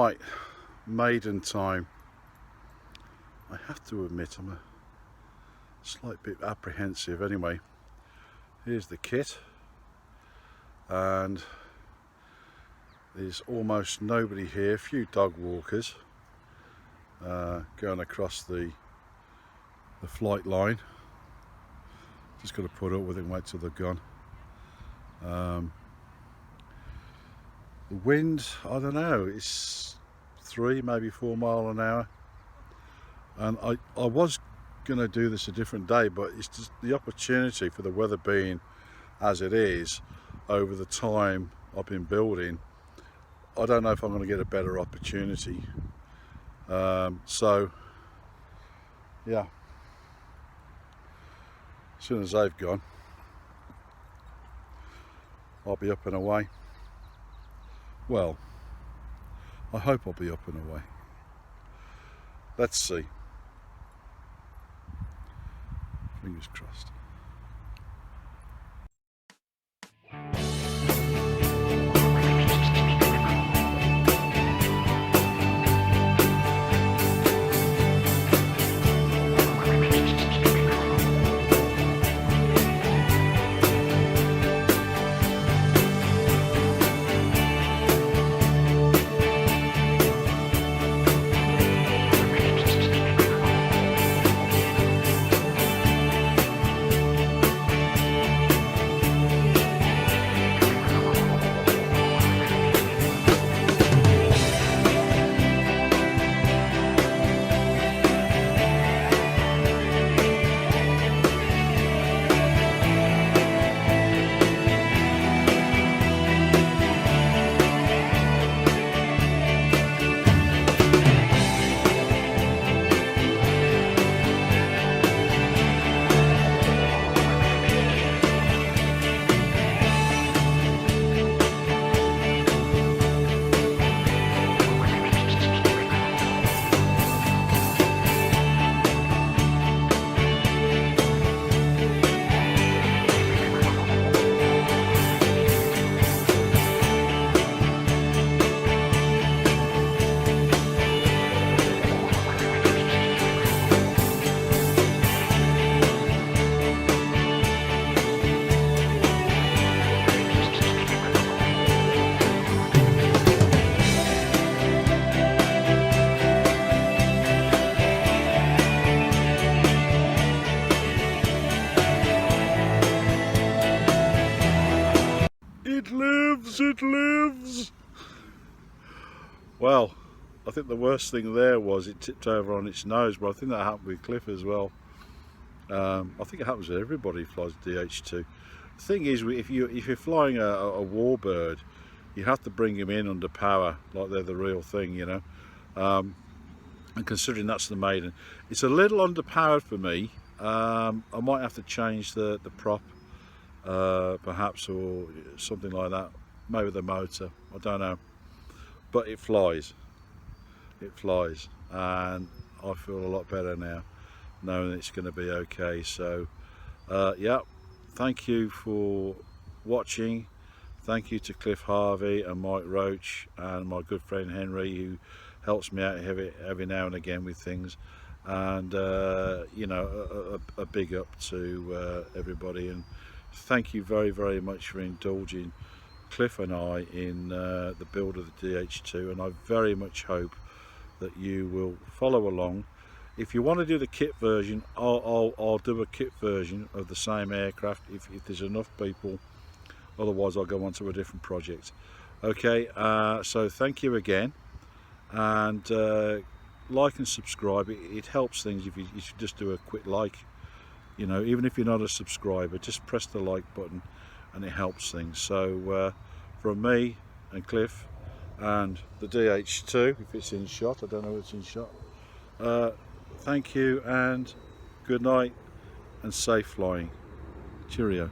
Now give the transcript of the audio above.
Right, maiden time. I have to admit I'm a slight bit apprehensive. Anyway, here's the kit, and there's almost nobody here, a few dog walkers going across the flight line. Just got to put up with it and wait till they're gone. The wind, I don't know, it's 3 maybe 4 miles an hour, and I was going to do this a different day, but it's just the opportunity for the weather being as it is over the time I've been building. I don't know if I'm going to get a better opportunity, so yeah, as soon as they've gone I'll be up and away. Well, I hope I'll be up and away. Let's see. Fingers crossed. It lives! Well, I think the worst thing there was it tipped over on its nose, but I think that happened with Cliff as well. I think it happens with everybody who flies DH2. The thing is, if you're flying a warbird, you have to bring them in under power, like they're the real thing, you know. And considering that's the Maiden, it's a little underpowered for me. I might have to change the prop, perhaps, or something like that. Maybe the motor, I don't know, but it flies, and I feel a lot better now knowing it's going to be okay. So yeah, thank you for watching. Thank you to Cliff Harvey and Mike Roach and my good friend Henry, who helps me out every now and again with things, and you know, a big up to everybody, and thank you very much for indulging Cliff and I in the build of the DH2, and I very much hope that you will follow along. If you want to do the kit version, I'll do a kit version of the same aircraft if there's enough people. Otherwise I'll go on to a different project. Okay, so thank you again, and like and subscribe. It helps things if you just do a quick like, you know, even if you're not a subscriber, just press the like button and it helps things. So from me and Cliff and the DH2, if it's in shot, I don't know if it's in shot, thank you and good night and safe flying. Cheerio.